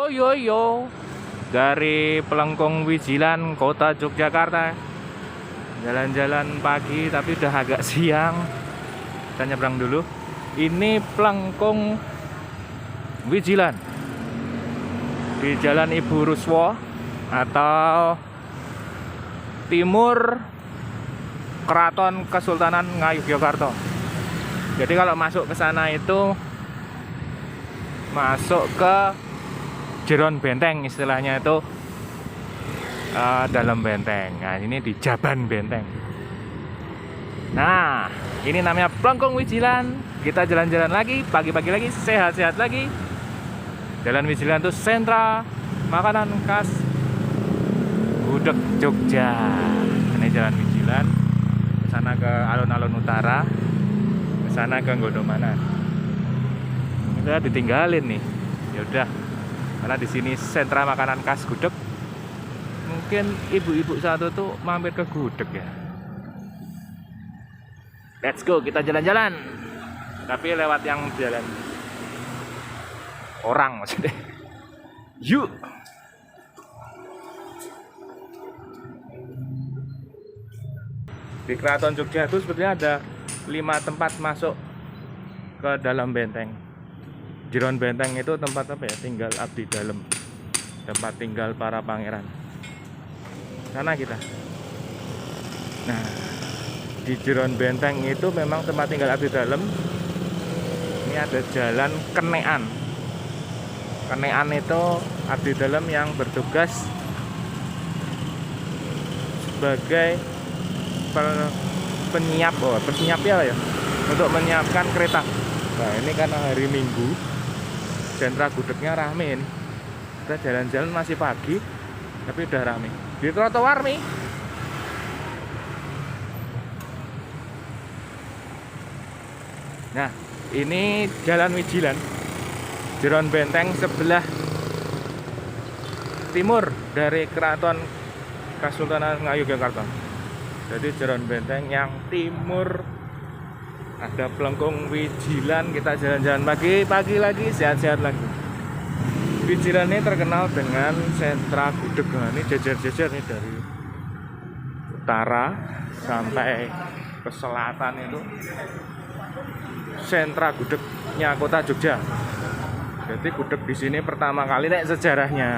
Yo dari Pelengkung Wijilan, Kota Yogyakarta. Jalan-jalan pagi tapi udah agak siang. Kita nyebrang dulu. Ini Pelengkung Wijilan di Jalan Ibu Ruswo atau timur Keraton Kesultanan Ngayogyakarta. Jadi kalau masuk ke sana itu masuk ke Jeron Benteng, istilahnya itu dalam benteng. Nah, ini di Jaban Benteng. Nah, ini namanya Pelengkung Wijilan. Kita jalan-jalan lagi, pagi-pagi lagi, sehat-sehat lagi. Jalan Wijilan itu sentra makanan khas gudeg Jogja. Ini Jalan Wijilan. Ke sana ke alun-alun utara, ke sana ke Gondomanan. Kita ditinggalin nih. Ya udah. Karena di sini sentra makanan khas gudeg. Mungkin ibu-ibu satu tuh mampir ke gudeg ya. Let's go, kita jalan-jalan. Tapi lewat yang jalan orang maksudnya. Yuk. Di Keraton Jogja itu sebetulnya ada 5 tempat masuk ke dalam benteng. Jeron Benteng itu tempat apa ya? Tinggal abdi dalem. Tempat tinggal para pangeran. Sana kita. Nah, di Jeron Benteng itu memang tempat tinggal abdi dalem. Ini ada jalan Kenean. Kenean itu abdi dalem yang bertugas sebagai penyiap, penyiap ya, untuk menyiapkan kereta. Nah, ini karena hari Minggu, sentra gudegnya rame ini. Kita jalan-jalan masih pagi, tapi udah rame. Di trotoar nih. Nah, ini Jalan Wijilan, Jeron Benteng sebelah timur dari Keraton Kesultanan Ngayogyakarta. Jadi Jeron Benteng yang timur. Ada Pelengkung Wijilan, kita jalan-jalan pagi lagi, sehat-sehat lagi. Wijilan ini terkenal dengan sentra gudeg. Nah, ini jejer-jejer nih dari utara sampai ke selatan itu sentra gudegnya Kota Jogja. Jadi gudeg di sini pertama kali nek sejarahnya.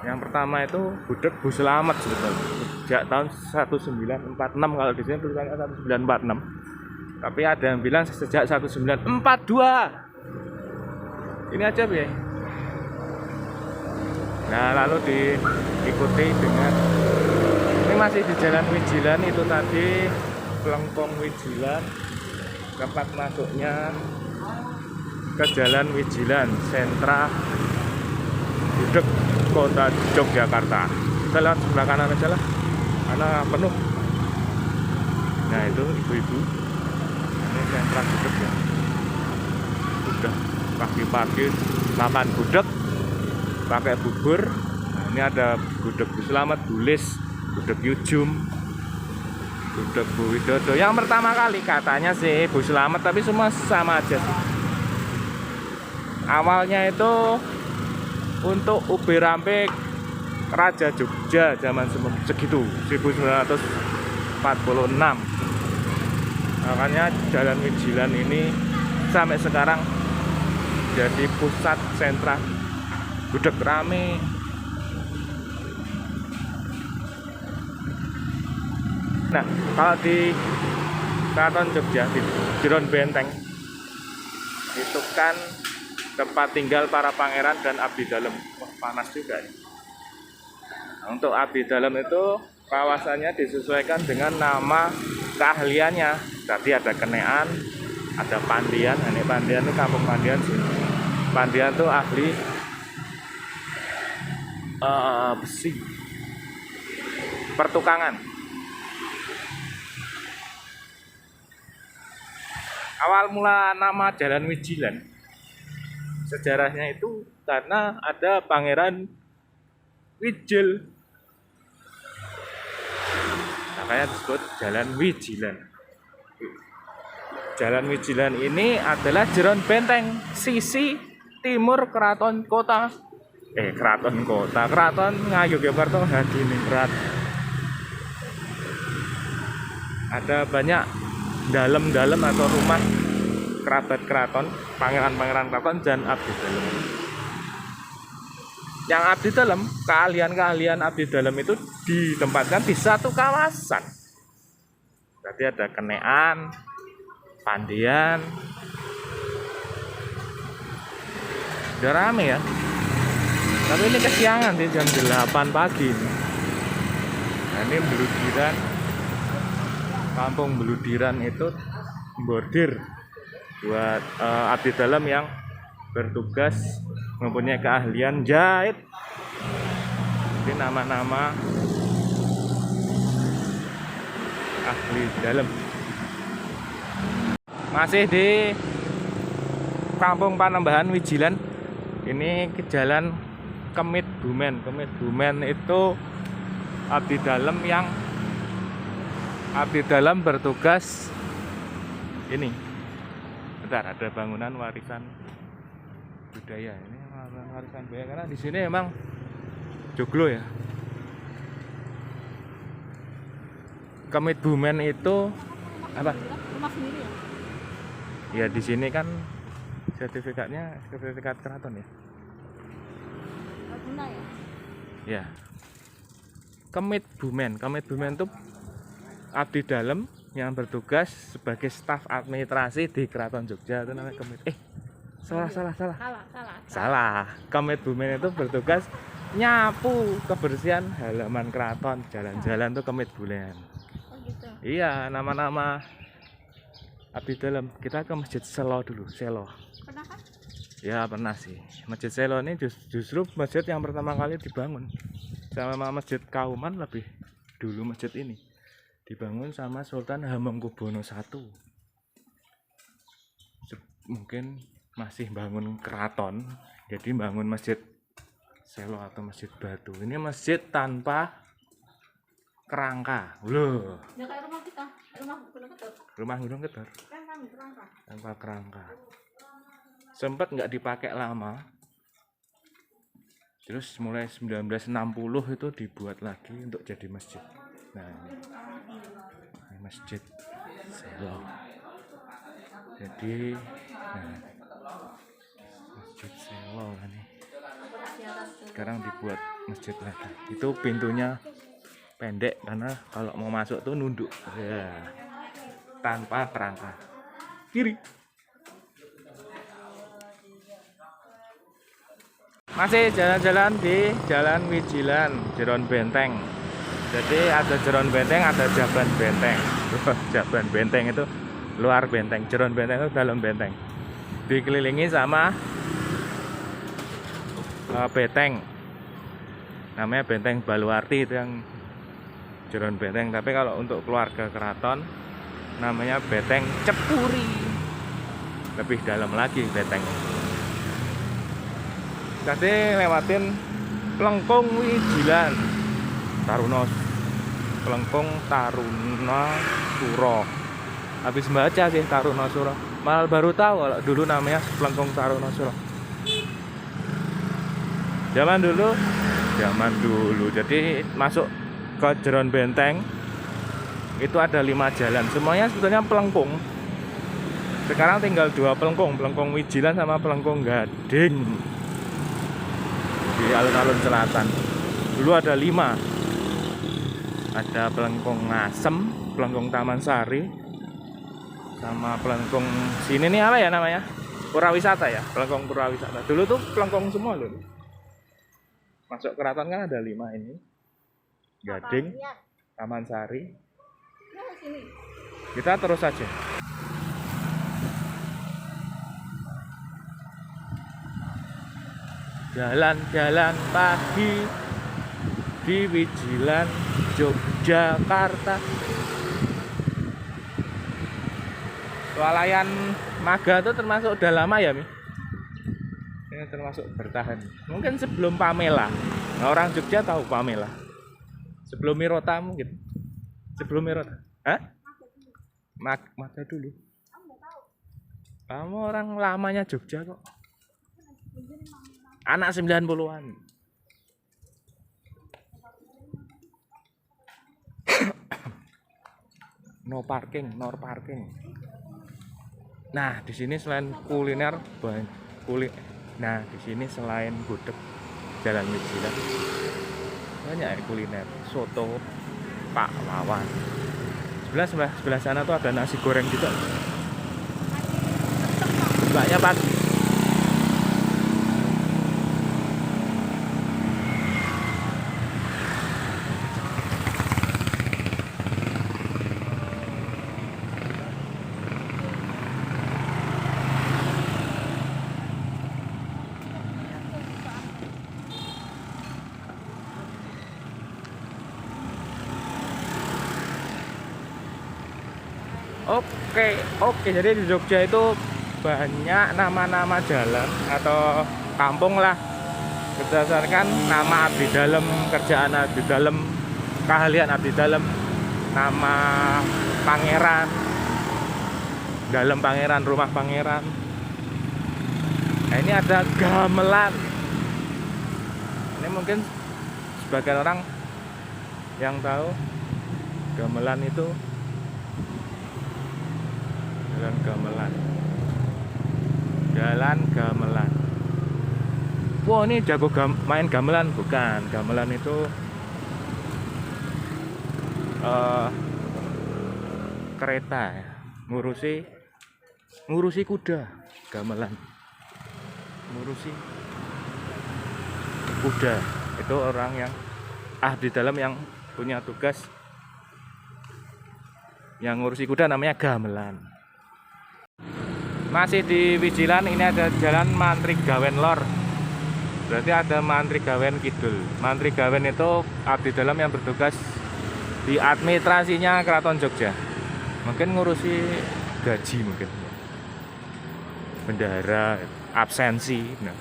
Yang pertama itu gudeg Bu Slamet sebetulnya. Sejak tahun 1946, kalau di sini tulisannya 1946. Tapi ada yang bilang sejak 1942. Ini aja ya. Nah, lalu diikuti dengan ini masih di Jalan Wijilan itu tadi Pelengkung Wijilan. Tempat masuknya ke Jalan Wijilan, sentra gudeg Kota Yogyakarta. Kita lewat sebelah kanan aja lah, karena penuh. Nah, itu ibu-ibu. Ini sentra gudeg ya. Udah pagi-pagi makan gudeg, pakai bubur. Nah, ini ada gudeg Bu Slamet, Bulis, gudeg Yujum, gudeg Bu Widodo. Yang pertama kali katanya sih Bu Slamet, tapi semua sama aja sih. Awalnya itu untuk ubi rampik Raja Jogja zaman segitu 1946. Makanya Jalan Wijilan ini sampai sekarang jadi pusat sentra gudeg rame. Nah, kalau di Keraton Jogja di Jeron Benteng itu kan tempat tinggal para pangeran dan abdi dalem. Wah, panas juga nih. Nah, untuk abdi dalem itu kawasannya disesuaikan dengan nama keahliannya. Tadi ada Kenean, ada Pandian. Nah, ini Pandian itu kampung Pandian sih. Pandian itu ahli besi, pertukangan. Awal mula nama Jalan Wijilan sejarahnya itu karena ada Pangeran Wijil, makanya disebut Jalan Wijilan. Jalan Wijilan ini adalah Jeron Benteng, sisi timur Keraton Kota. Keraton Ngayogyakarta Hadiningrat. Ada banyak dalem-dalem atau rumah kerabat keraton, pangeran-pangeran keraton dan abdi dalem. Yang abdi dalem, keahlian-keahlian abdi dalem itu ditempatkan di satu kawasan. Berarti ada kenean, pandian. Udah rame ya. Tapi ini kesiangan sih, jam 8 pagi. Nah, ini Beludiran. Kampung Beludiran itu bordir buat abdi dalam yang bertugas mempunyai keahlian jahit. Ini nama-nama ahli dalam. Masih di Kampung Panembahan Wijilan. Ini ke jalan Kemit Bumen. Kemit Bumen itu abdi dalam bertugas ini. Bentar, ada bangunan warisan budaya. Ini warisan budaya karena di sini emang joglo ya. Kemit Bumen itu apa? Rumah sendiri ya? Ya di sini kan sertifikat keraton ya. Guna ya? Ya. Kemit Bumen itu abdi dalam yang bertugas sebagai staf administrasi di Keraton Jogja, itu namanya Kemit. Salah. Kemit Bumen itu bertugas nyapu kebersihan halaman keraton, jalan-jalan tuh Kemit Bumen. Oh gitu. Iya, nama-nama abdi dalam. Kita ke Masjid Selo dulu, Selo. Pernah kan? Ya pernah sih. Masjid Selo ini justru masjid yang pertama kali dibangun. Sama Masjid Kauman lebih dulu masjid ini dibangun sama Sultan Hamengkubuwono I. Mungkin masih bangun keraton, jadi bangun Masjid Selo atau Masjid Batu. Ini masjid tanpa kerangka. Loh. Ya kayak rumah kita, rumah Gunung Ketur. Rumah Gunung Ketur. Kan kami kerangka. Tanpa kerangka. Sempat nggak dipakai lama. Terus mulai 1960 itu dibuat lagi untuk jadi masjid. Nah, ini Masjid Selo. Jadi, Masjid Selo ini sekarang dibuat masjid lagi. Itu pintunya pendek karena kalau mau masuk tuh nunduk. Ya, tanpa kerangka. Kiri. Masih jalan-jalan di Jalan Wijilan, Jeron Benteng. Jadi ada Jeron Benteng, ada Jaban Benteng. Jaban Benteng itu luar benteng, Jeron Benteng itu dalam benteng. Dikelilingi sama benteng. Namanya Benteng Baluarti, itu yang Jeron Benteng. Tapi kalau untuk keluarga keraton namanya Benteng Cepuri. Lebih dalam lagi bentengnya. Tadi lewatin Plengkung Wijilan Plengkung Taruna Suro. Habis baca sih Taruna Suro, malah baru tahu kalau dulu namanya Plengkung Taruna Suro. Zaman dulu jadi masuk ke Jeron Benteng itu ada 5 jalan, semuanya sebetulnya pelengkung. Sekarang tinggal 2 Plengkung Wijilan sama Plengkung Gading di alun-alun selatan. Dulu ada 5. Ada Plengkung Ngasem, Plengkung Taman Sari, sama Plengkung sini nih apa ya namanya? Purawisata ya, Plengkung Purawisata. Dulu tuh Plengkung semua loh. Masuk keraton kan ada 5 ini. Gading, Taman Sari. Kita terus aja. Jalan-jalan pagi di Wijilan, Yogyakarta. Swalayan Maga itu termasuk udah lama ya, Mi? Ini termasuk bertahan. Mungkin sebelum Pamela. Nah, orang Jogja tahu Pamela. Sebelum Mirota mungkin. Sebelum Mirota. Hah? Maga dulu. Kamu orang lamanya Jogja kok. Anak 90-an. No parking, no parking. Nah, di sini selain kuliner Nah, di sini selain gudeg Jalan Wijilan banyak ya kuliner. Soto Pak Wawan. Sebelah sana tuh ada nasi goreng juga. Bukanya pagi. Oke, jadi di Jogja itu banyak nama-nama jalan atau kampung lah berdasarkan nama abdi dalam, kerjaan abdi dalam, keahlian abdi dalam, nama pangeran, dalam pangeran, rumah pangeran. Nah, ini ada gamelan. Ini mungkin sebagian orang yang tahu gamelan itu Jalan Gamelan. Wah, ini jago main gamelan. Bukan, gamelan itu kereta ya. Ngurusi kuda. Gamelan ngurusi kuda. Itu orang yang di dalam yang punya tugas yang ngurusi kuda, namanya gamelan. Masih di Wijilan, ini ada jalan Mantri Gawen Lor. Berarti ada Mantri Gawen Kidul. Mantri Gawen itu abdi dalam yang bertugas di administrasinya Keraton Jogja. Mungkin ngurusi gaji, mungkin bendahara, absensi. Nah,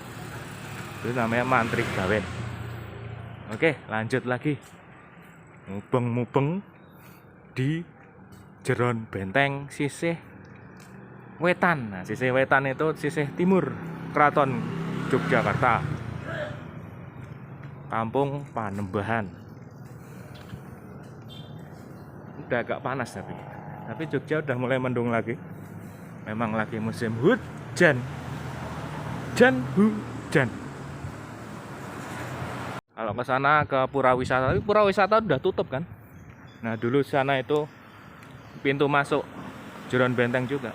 itu namanya Mantri Gawen. Oke, lanjut lagi. Mubeng-mubeng di Jeron Benteng sisih wetan. Nah, sisih wetan itu sisih timur Keraton Yogyakarta. Kampung Panembahan. Udah agak panas tapi Jogja udah mulai mendung lagi. Memang lagi musim hujan. Hujan. Kalau ke sana ke pura wisata, tapi pura wisata udah tutup kan. Nah, dulu sana itu pintu masuk Jeron Benteng juga.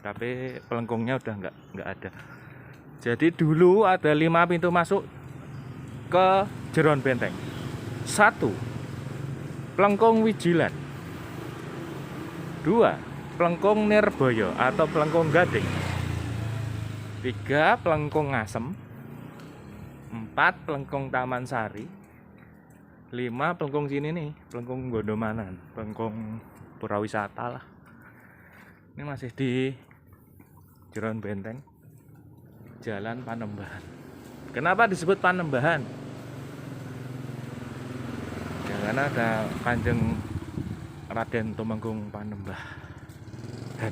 Tapi pelengkungnya udah nggak ada. Jadi dulu ada 5 pintu masuk ke Jeron Benteng. 1, Plengkung Wijilan. 2, Plengkung Nirboyo atau Plengkung Gading. 3, Plengkung Ngasem. 4, Plengkung Taman Sari. 5, Plengkung sini nih, Plengkung Gondomanan, Plengkung pura wisata lah. Ini masih di Jeron Benteng, Jalan Panembahan. Kenapa disebut Panembahan? Ya, karena ada Kanjeng Raden Tumenggung Panembahan.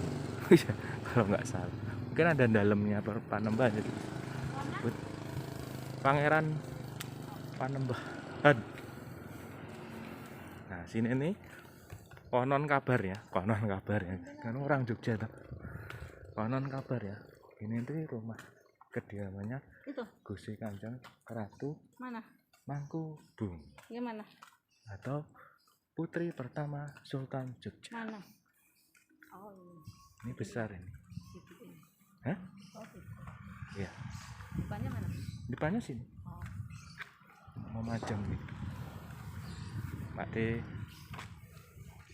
Kalau nggak salah, mungkin ada dalamnya Panembahan, jadi disebut Pangeran Panembahan. Nah, sini nih konon kabar ya, kan orang Jogja tuh. Konon kabar ya, ini tuh rumah kediamannya Itu. Gusti Kanjeng Ratu Mana? Mangkubung. Yang mana? Atau putri pertama Sultan Jogja. Mana? Oh, Ini besar ini. ini. Hah? Oh, itu. Iya. Depannya mana? Depannya sini. Oh. Memajang gitu. Pak D.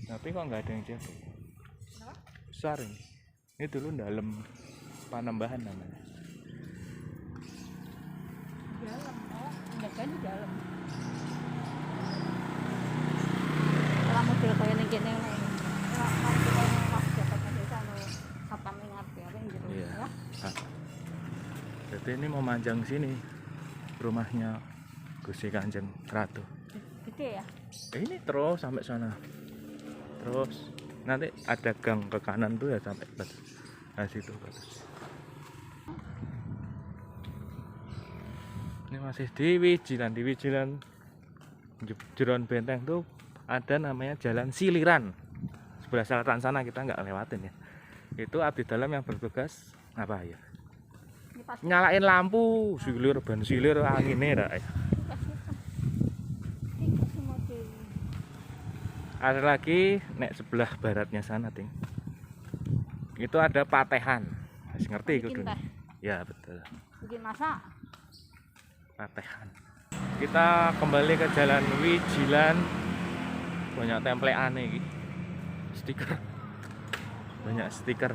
Tapi kok nggak ada yang jaga? Kenapa? Besar ini. Ini dulu dalam Panembahan namanya. Dalam. Oh, enggak di dalam. Kalau model kayak ning kene nih. Pas jabatnya desa satpam ngerti apa yang gitu. Iya. Ya. Jadi ini mau manjang sini rumahnya Gusti Kanjeng Ratu. Gede ya? Ini terus sampai sana. Terus nanti ada gang ke kanan tuh ya sampai ke situ. masih di Wijilan. Di Wijilan Jeron Benteng tuh ada namanya Jalan Siliran. Sebelah selatan sana kita nggak lewatin ya. Itu abdi dalam yang bertugas apa ya? Ini pas Nyalain lampu, silir ban silir anginnya rak ya. ini semua tuh. Ada lagi nek sebelah baratnya sana, Ting. Itu ada Patehan. Masih ngerti itu Bikin dunia? teh, Ya, betul. bikin masak. Patehan. Kita kembali ke Jalan Wijilan. Banyak templean iki. Stiker. Banyak stiker.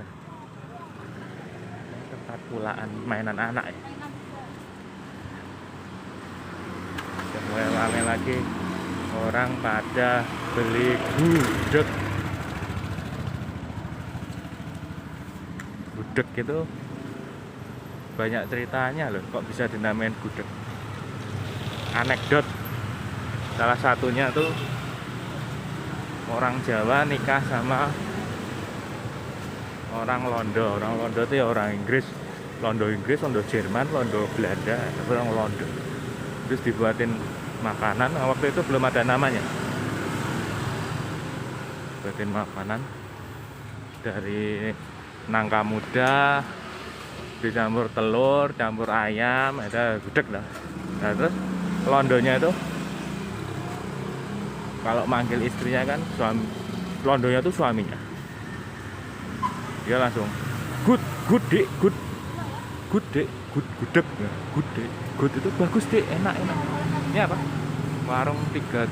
Tempat pulaan mainan anak ya. Udah mulai rame lagi. Orang pada beli gudeg. Gudeg itu banyak ceritanya loh, kok bisa dinamain gudeg. Anekdot salah satunya tuh orang Jawa nikah sama orang Londo. Orang Londo tuh ya orang Inggris, Londo Jerman, Londo Belanda, orang Londo. Terus dibuatin makanan, waktu itu belum ada namanya. Buatin makanan dari nangka muda, dicampur telur, campur ayam, ada gudeg lah. Nah, terus Londonya itu kalau manggil istrinya kan Londonya tuh suaminya. Dia langsung gudeg. Good itu bagus dek, enak. Ini apa? Warung 37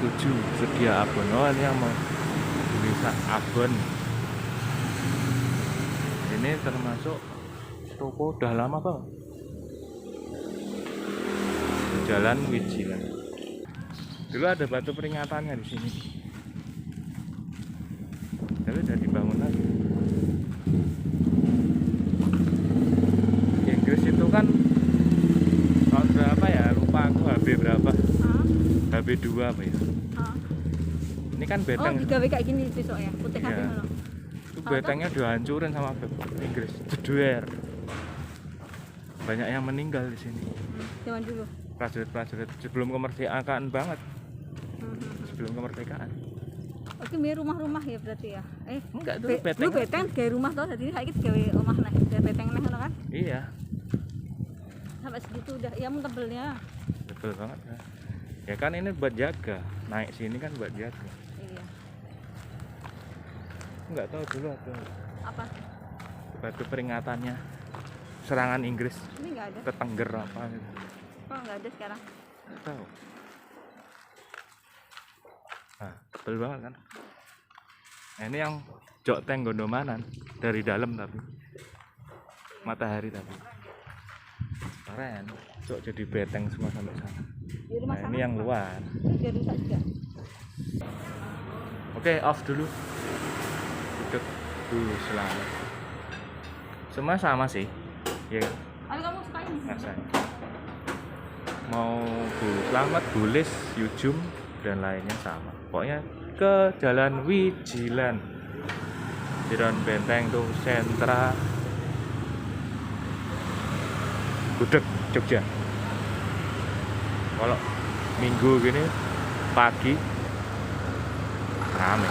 sedia abon. Oh, ini yang mau bisa abon. Ini termasuk toko udah lama banget. Jalan Wijilan. Dulu ada batu peringatannya di sini. Tapi udah dibangun lagi. Inggris itu kan tahun berapa ya? Lupa aku HB berapa? HB 2 apa ya? Ini kan Oh, benteng. digawe kayak gini besok ya, putih Iya. kabeh ngono. Itu bentengnya dihancurin sama Inggris. Jeduer. Banyak yang meninggal di sini. Zaman dulu. Prajurit sebelum kemerdekaan banget. Sebelum kemerdekaan. Oke, mirip rumah-rumah ya berarti ya. Enggak, dulu beteng. Lu beteng gawe rumah toh, jadi saiki gawe omah neh, gawe beteng neh ngono kan. Iya, Sampai segitu udah ya mun tebelnya. betul banget ya. Ya kan ini buat jaga. Naik sini kan buat jaga. Iya. Enggak tahu dulu ada Apa? batu peringatannya serangan Inggris Ini enggak ada. ke Tengger apa gitu. Kok enggak ada sekarang? Enggak tahu. Nah, betul banget kan. Nah, ini yang jok teng gondomanan dari dalam tapi matahari tapi keren. Jok jadi beteng semua sampai sana. Di rumah Nah, sana. ini yang luar. Biar rusak juga. Oke, off dulu. Duduk dulu selamat. Semua sama sih. Ya kan? Ayo kamu suka ini. Rasanya. Mau selamat, bulis, yujum dan lainnya sama. Pokoknya ke Jalan Wijilan. Jeron Benteng tuh sentra Gudeg Jogja. Kalau minggu gini pagi rame.